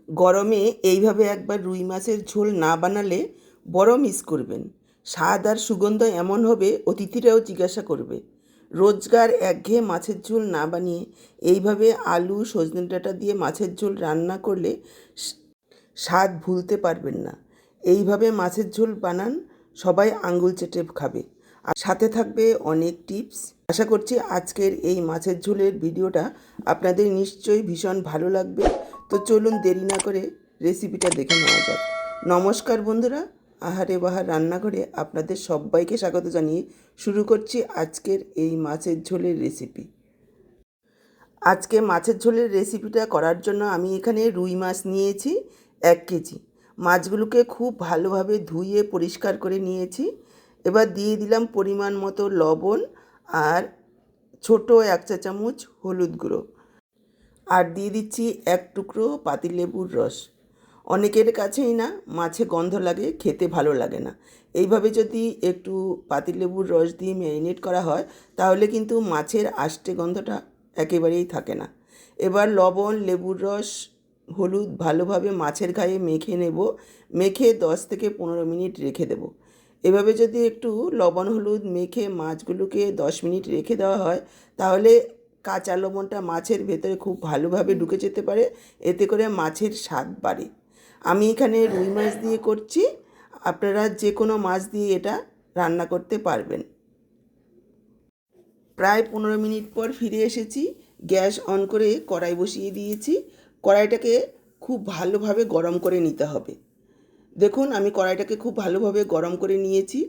গরমে এইভাবে একবার রুই মাছের ঝোল না বানালে বড় মিস করবেন। স্বাদ আর সুগন্ধ এমন হবে অতিথিরাও জিজ্ঞাসা করবে। রোজগার একঘেয়ে মাছের ঝোল না বানিয়ে এইভাবে আলু সজনে ডাঁটা দিয়ে মাছের ঝোল রান্না করলে স্বাদ ভুলতে পারবেন না। এইভাবে মাছের ঝোল বানান, সবাই আঙ্গুল চেটে খাবে। আর সাথে থাকবে অনেক টিপস। আশা করছি আজকের এই মাছের ঝোলের ভিডিওটা আপনাদের নিশ্চয়ই ভীষণ ভালো লাগবে। তো চলুন দেরি না করে রেসিপিটা দেখে নেওয়া যাক। নমস্কার বন্ধুরা, আহারে বাহার রান্নাঘরে আপনাদের সবাইকে স্বাগত জানিয়ে শুরু করছি আজকের এই মাছের ঝোলের রেসিপি। আজকে মাছের ঝোলের রেসিপিটা করার জন্য আমি এখানে রুই মাছ নিয়েছি 1 কেজি। মাছগুলোকে খুব ভালোভাবে ধুয়ে পরিষ্কার করে নিয়েছি। এবার দিয়ে দিলাম পরিমাণ মতো লবণ আর ছোট 1 চা চামচ হলুদ গুঁড়ো, আর দিয়ে দিচ্ছি 1 টুকরো পাতিলেবুর রস। অনেকের কাছেই না মাছে গন্ধ লাগে, খেতে ভালো লাগে না। এইভাবে যদি একটু পাতিলেবুর রস দিয়ে ম্যারিনেট করা হয় তাহলে কিন্তু মাছের আষ্টে গন্ধটা একেবারেই থাকে না। এবার লবণ, লেবুর রস, হলুদ ভালোভাবে মাছের গায়ে মেখে নেব। মেখে 10 থেকে 15 মিনিট রেখে দেব। এভাবে যদি একটু লবণ হলুদ মেখে মাছগুলোকে 10 মিনিট রেখে দেওয়া হয় তাহলে কাঁচা লবণটা মাছের ভেতরে খুব ভালোভাবে ঢুকে যেতে পারে, এতে করে মাছের স্বাদ বাড়ে। আমি এখানে রুই মাছ দিয়ে করছি, আপনারা যে কোনো মাছ দিয়ে এটা রান্না করতে পারবেন। প্রায় 15 মিনিট পর ফিরে এসেছি। গ্যাস অন করে কড়াই বসিয়ে দিয়েছি। কড়াইটাকে খুব ভালোভাবে গরম করে নিতে হবে। দেখুন আমি কড়াইটাকে খুব ভালোভাবে গরম করে নিয়েছি।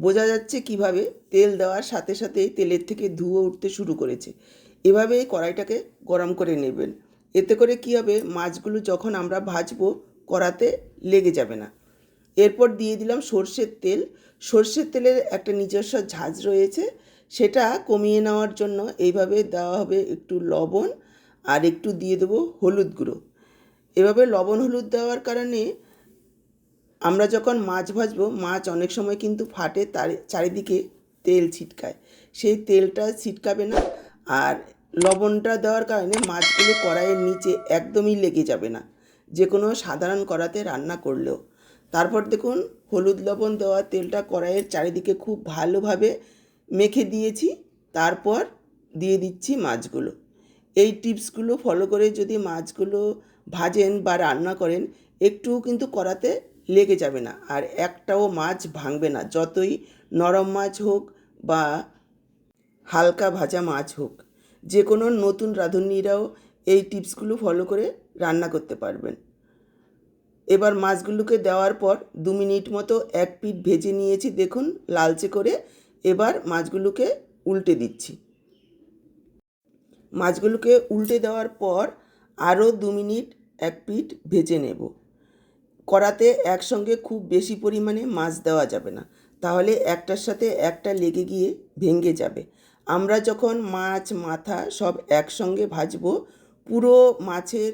বোঝা যাচ্ছে কিভাবে তেল দেওয়ার সাথে সাথেই তেলের থেকে ধুয়ো উঠতে শুরু করেছে। এভাবে কড়াইটাকে গরম করে নেবেন। এতে করে কী হবে, মাছগুলো যখন আমরা ভাজবো কড়াতে লেগে যাবে না। এরপর দিয়ে দিলাম সর্ষের তেল। সর্ষের তেলের একটা নিজস্ব ঝাঁঝ রয়েছে, সেটা কমিয়ে নেওয়ার জন্য এইভাবে দেওয়া হবে একটু লবণ আর একটু দিয়ে দেবো হলুদ গুঁড়ো। এভাবে লবণ হলুদ দেওয়ার কারণে আমরা যখন মাছ ভাজবো মাছ অনেক সময় কিন্তু ফাটে, তার চারিদিকে তেল ছিটকায়। সেই তেলটা ছিটকাবে না। আর লবণটা দেওয়ার কারণে মাছগুলো কড়াইয়ের নিচে একদমই লেগে যাবে না, যে কোনো সাধারণ কড়াতে রান্না করলেও। তারপর দেখুন হলুদ লবণ দেওয়া তেলটা কড়াইয়ের চারিদিকে খুব ভালোভাবে মেখে দিয়েছি। তারপর দিয়ে দিচ্ছি মাছগুলো। এই টিপসগুলো ফলো করে যদি মাছগুলো ভাজেন বা রান্না করেন একটুও কিন্তু কড়াতে লেগে যাবে না, আর একটাও মাছ ভাঙবে না, যতই নরম মাছ হোক বা হালকা ভাজা মাছ হোক। যে কোনো নতুন রাঁধুনিরাও এই টিপসগুলো ফলো করে রান্না করতে পারবেন। এবার মাছগুলোকে দেওয়ার পর 2 মিনিট মতো এক পিঠ ভেজে নিয়েছি, দেখুন লালচে করে। এবার মাছগুলোকে উল্টে দিচ্ছি। মাছগুলোকে উল্টে দেওয়ার পর আরও 2 মিনিট এক পিঠ ভেজে নেব। কড়াতে একসঙ্গে খুব বেশি পরিমাণে মাছ দেওয়া যাবে না, তাহলে একটার সাথে একটা লেগে গিয়ে ভেঙে যাবে। আমরা যখন মাছ মাথা সব একসঙ্গে ভাজবো, পুরো মাছের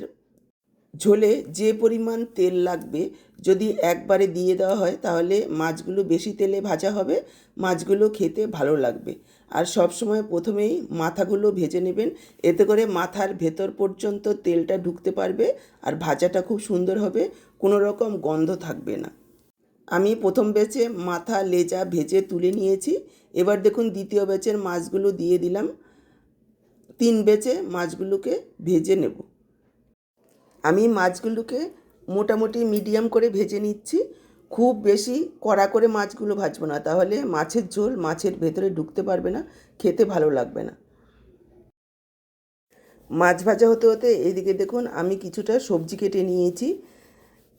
ঝোলে যে পরিমাণ তেল লাগবে যদি একবারে দিয়ে দেওয়া হয় তাহলে মাছগুলো বেশি তেলে ভাজা হবে, মাছগুলো খেতে ভালো লাগবে। আর সব সময় প্রথমেই মাথাগুলো ভেজে নেবেন, এতে করে মাথার ভেতর পর্যন্ত তেলটা ঢুকতে পারবে আর ভাজাটা খুব সুন্দর হবে, কোনো রকম গন্ধ থাকবে না। আমি প্রথম ব্যাচে মাথা লেজা ভেজে তুলে নিয়েছি। এবার দেখুন দ্বিতীয় ব্যাচের মাছগুলো দিয়ে দিলাম। 3 ব্যাচে মাছগুলোকে ভেজে নেব। আমি মাছগুলোকে মোটামুটি মিডিয়াম করে ভেজে নিচ্ছি। খুব বেশি কড়া করে মাছগুলো ভাজবো না, তাহলে মাছের ঝোল মাছের ভেতরে ঢুকতে পারবে না, খেতে ভালো লাগবে না। মাছ ভাজা হতে হতে এইদিকে দেখুন আমি কিছুটা সবজি কেটে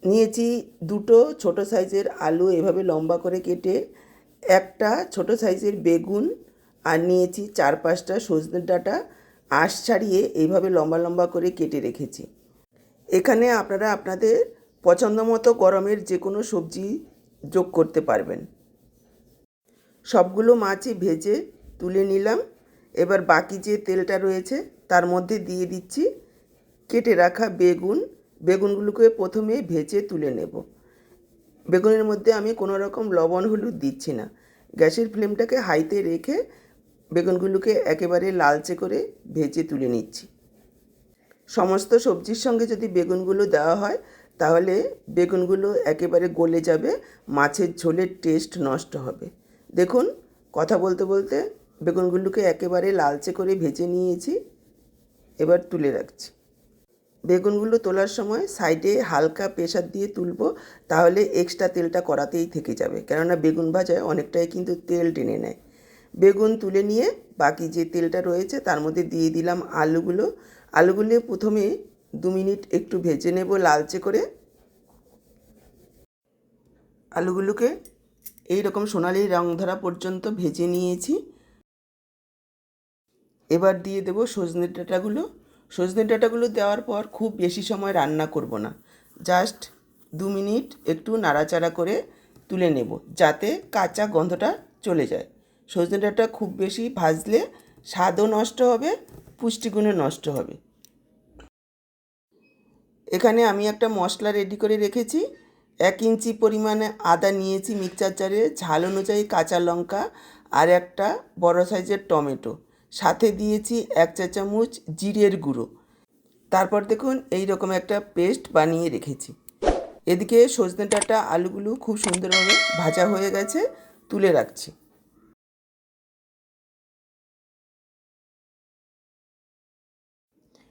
নিয়েছি 2টো ছোটো সাইজের আলু এভাবে লম্বা করে কেটে, একটা ছোটো সাইজের বেগুন, আর নিয়েছি 4-5টা সজনে ডাঁটা আঁশ ছাড়িয়ে এইভাবে লম্বা লম্বা করে কেটে রেখেছি। এখানে আপনারা আপনাদের পছন্দ মতো গরমের যে কোনো সবজি যোগ করতে পারবেন। সবগুলো মাছই ভেজে তুলে নিলাম। এবার বাকি যে তেলটা রয়েছে তার মধ্যে দিয়ে দিচ্ছি কেটে রাখা বেগুনগুলোকে প্রথমে ভেজে তুলে নেব। বেগুনের মধ্যে আমি কোনো রকম লবণ হলুদ দিচ্ছি না। গ্যাসের ফ্লেমটাকে হাইতে রেখে বেগুনগুলোকে একেবারে লালচে করে ভেজে তুলে নিচ্ছি। সমস্ত সবজির সঙ্গে যদি বেগুনগুলো দেওয়া হয় তাহলে বেগুনগুলো একেবারে গলে যাবে, মাছের ঝোলের টেস্ট নষ্ট হবে। দেখুন, কথা বলতে বলতে বেগুনগুলোকে একেবারে লালচে করে ভেজে নিয়েছি। এবার তুলে রাখছি। বেগুনগুলো তোলার সময় সাইডে হালকা প্রেসার দিয়ে তুলব, তাহলে এক্সট্রা তেলটা কড়াতেই থেকে যাবে, কেননা বেগুন ভাজায় অনেকটাই কিন্তু তেল টেনে নেয়। বেগুন তুলে নিয়ে বাকি যে তেলটা রয়েছে তার মধ্যে দিয়ে দিলাম আলুগুলো প্রথমে 2 মিনিট একটু ভেজে নেব লালচে করে। আলুগুলোকে এই রকম সোনালি রং ধরা পর্যন্ত ভেজে নিয়েছি। এবার দিয়ে দেব সজনে ডাঁটাগুলো দেওয়ার পর খুব বেশি সময় রান্না করব না, জাস্ট 2 মিনিট একটু নাড়াচাড়া করে তুলে নেব, যাতে কাঁচা গন্ধটা চলে যায়। সজনে ডাঁটা খুব বেশি ভাজলে স্বাদও নষ্ট হবে, পুষ্টিগুণও নষ্ট হবে। এখানে আমি একটা মশলা রেডি করে রেখেছি। 1 ইঞ্চি পরিমাণে আদা নিয়েছি মিক্সচার জারে, ঝাল অনুযায়ী কাঁচা লঙ্কা আর একটা বড় সাইজের টমেটো, সাথে দিয়েছি 1 চা চামচ জিরের গুঁড়ো। তারপর দেখুন এই রকম একটা পেস্ট বানিয়ে রেখেছি। এদিকে সজনে ডাঁটা আলুগুলো খুব সুন্দরভাবে ভাজা হয়ে গেছে, তুলে রাখছি।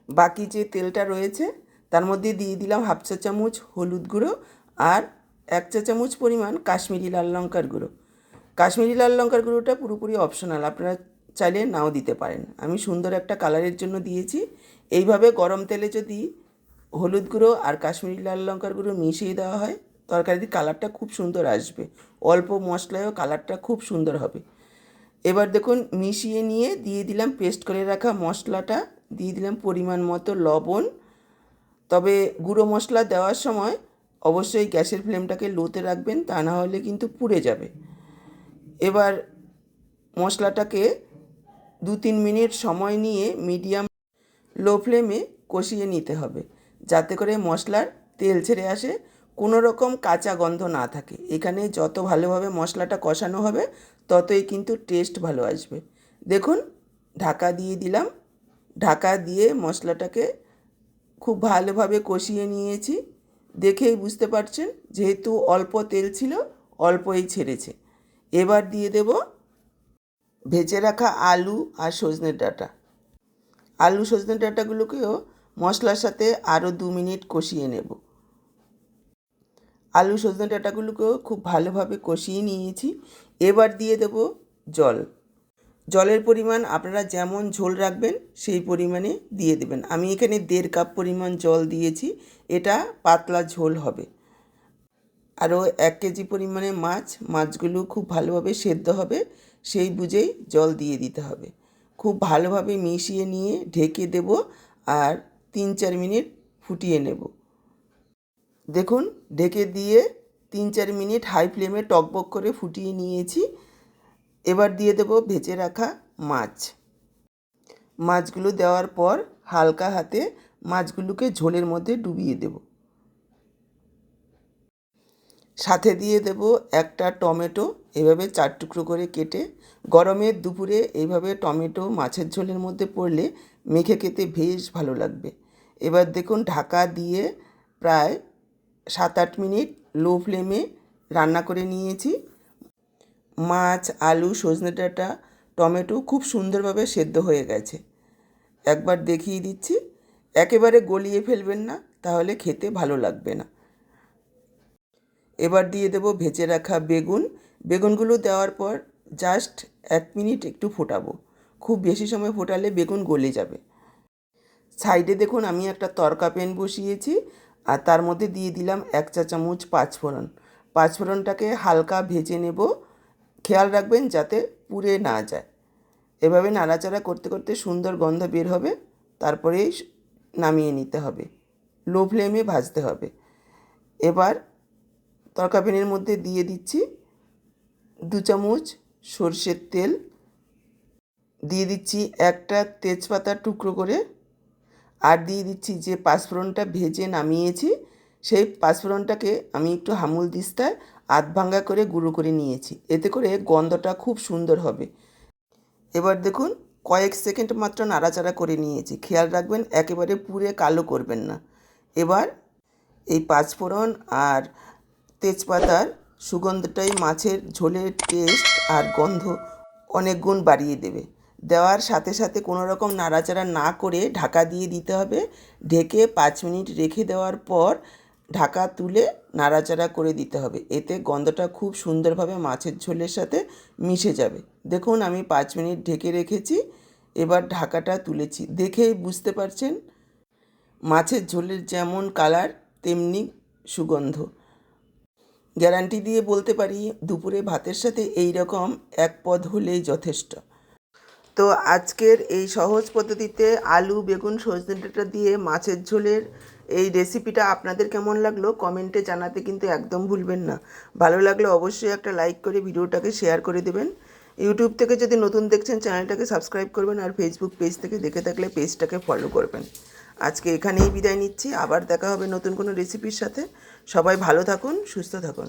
বাকি যে তেলটা রয়েছে তার মধ্যে দিয়ে দিলাম 1/2 চা চামচ হলুদ গুঁড়ো আর 1 চা চামচ পরিমাণ কাশ্মীরি লাল লঙ্কার গুঁড়ো। কাশ্মীরি লাল লঙ্কার গুঁড়োটা পুরোপুরি অপশনাল, আপনারা চাইলে নাও দিতে পারেন। আমি সুন্দর একটা কালারের জন্য দিয়েছি। এইভাবে গরম তেলে যদি হলুদ গুঁড়ো আর কাশ্মীরি লাল লঙ্কার গুঁড়ো মিশিয়ে দেওয়া হয়, তরকারির কালারটা খুব সুন্দর আসবে। অল্প মশলায়ও কালারটা খুব সুন্দর হবে। এবার দেখুন মিশিয়ে নিয়ে দিয়ে দিলাম পেস্ট করে রাখা মশলাটা, দিয়ে দিলাম পরিমাণ মতো লবণ। তবে গুঁড়ো মশলা দেওয়ার সময় অবশ্যই গ্যাসের ফ্লেমটাকে লোতে রাখবেন, তা না হলে কিন্তু পুড়ে যাবে। এবার মশলাটাকে 2-3 মিনিট সময় নিয়ে মিডিয়াম লো ফ্লেমে কষিয়ে নিতে হবে, যাতে করে মশলার তেল ছেড়ে আসে, কোনো রকম কাঁচা গন্ধ না থাকে। এখানে যত ভালোভাবে মশলাটা কষানো হবে ততই কিন্তু টেস্ট ভালো আসবে। দেখুন ঢাকা দিয়ে দিলাম, ঢাকা দিয়ে মশলাটাকে খুব ভালোভাবে কষিয়ে নিয়েছি। দেখেই বুঝতে পারছেন যেহেতু অল্প তেল ছিল, অল্পই ছেড়েছে। এবার দিয়ে দেব ভেজে রাখা আলু আর সজনে ডাঁটাগুলোকেও মশলার সাথে আরও 2 মিনিট কষিয়ে নেব। আলু সজনে ডাঁটাগুলোকেও খুব ভালোভাবে কষিয়ে নিয়েছি। এবার দিয়ে দেব জলের পরিমাণ আপনারা যেমন ঝোল রাখবেন সেই পরিমাণে দিয়ে দেবেন। আমি এখানে 1.5 কাপ পরিমাণ জল দিয়েছি, এটা পাতলা ঝোল হবে। আরও 1 কেজি পরিমাণে মাছগুলো খুব ভালোভাবে সেদ্ধ হবে, সেই বুঝেই জল দিয়ে দিতে হবে। খুব ভালোভাবে মিশিয়ে নিয়ে ঢেকে দেব আর 3-4 মিনিট ফুটিয়ে নেব। দেখুন ঢেকে দিয়ে 3-4 মিনিট হাই ফ্লেমে টকবক করে ফুটিয়ে নিয়েছি। এবার দিয়ে দেব ভেজে রাখা মাছগুলো দেওয়ার পর হালকা হাতে মাছগুলোকে ঝোলের মধ্যে ডুবিয়ে দেব। সাথে দিয়ে দেব একটা টমেটো, এভাবে 4 টুকরো করে কেটে। গরমের দুপুরে এইভাবে টমেটো মাছের ঝোলের মধ্যে পড়লে মেখে খেতে বেশ ভালো লাগবে। এবার দেখুন ঢাকা দিয়ে প্রায় 7-8 মিনিট লো ফ্লেমে রান্না করে নিয়েছি। মাছ, আলু, সজনে ডাঁটা, টমেটো খুব সুন্দরভাবে সেদ্ধ হয়ে গেছে। একবার দেখিয়ে দিচ্ছি, একেবারে গলিয়ে ফেলবেন না, তাহলে খেতে ভালো লাগবে না। এবার দিয়ে দেব ভেজে রাখা বেগুনগুলো দেওয়ার পর জাস্ট 1 মিনিট একটু ফোটাবো। খুব বেশি সময় ফোটালে বেগুন গলে যাবে। সাইডে দেখুন আমি একটা তড়কা প্যান বসিয়েছি আর তার মধ্যে দিয়ে দিলাম 1 চা চামচ পাঁচফোড়নটাকে হালকা ভেজে নেব। খেয়াল রাখবেন যাতে পুড়ে না যায়। এভাবে নাড়াচাড়া করতে করতে সুন্দর গন্ধ বের হবে, তারপরেই নামিয়ে নিতে হবে। লো ফ্লেমে ভাজতে হবে। এবার তড়কা প্যানের মধ্যে দিয়ে দিচ্ছি 2 চামচ সরষের তেল, দিয়ে দিচ্ছি একটা তেজপাতা টুকরো করে, আর দিয়ে দিচ্ছি যে পাঁচফোড়নটা ভেজে নামিয়েছি, সেই পাঁচফোড়নটাকে আমি একটু হামুল দিস্তায় আধ ভাঙা করে গুঁড়ো করে নিয়েছি। এতে করে গন্ধটা খুব সুন্দর হবে। এবার দেখুন কয়েক সেকেন্ড মাত্র নাড়াচাড়া করে নিয়েছি। খেয়াল রাখবেন একেবারে পুড়ে কালো করবেন না। এই পাঁচফোড়ন আর তেজপাতার সুগন্ধটাই মাছের ঝোলের টেস্ট আর গন্ধ অনেক গুণ বাড়িয়ে দেবে। দেওয়ার সাথে সাথে কোনো রকম নাড়াচাড়া না করে ঢাকা দিয়ে দিতে হবে। ঢেকে 5 মিনিট রেখে দেওয়ার পর ঢাকা তুলে নাড়াচাড়া করে দিতে হবে। এতে গন্ধটা খুব সুন্দরভাবে মাছের ঝোলের সাথে মিশে যাবে। দেখুন আমি 5 মিনিট ঢেকে রেখেছি, এবার ঢাকাটা তুলেছি। দেখেই বুঝতে পারছেন মাছের ঝোলের যেমন কালার তেমনি সুগন্ধ। গ্যারান্টি দিয়ে বলতে পারি দুপুরে ভাতের সাথে এই রকম এক পদ হলেই যথেষ্ট। তো আজকের এই সহজ পদ্ধতিতে আলু বেগুন সজনে ডাঁটা দিয়ে মাছের ঝোলের এই রেসিপিটা আপনাদের কেমন লাগলো কমেন্টে জানাতে কিন্তু একদম ভুলবেন না। ভালো লাগলে অবশ্যই একটা লাইক করে ভিডিওটাকে শেয়ার করে দেবেন। ইউটিউব থেকে যদি নতুন দেখছেন চ্যানেলটাকে সাবস্ক্রাইব করবেন, আর ফেসবুক পেজ থেকে দেখে থাকলে পেজটাকে ফলো করবেন। আজকে এখানেই বিদায় নিচ্ছি, আবার দেখা হবে নতুন কোনো রেসিপির সাথে। সবাই ভালো থাকুন, সুস্থ থাকুন।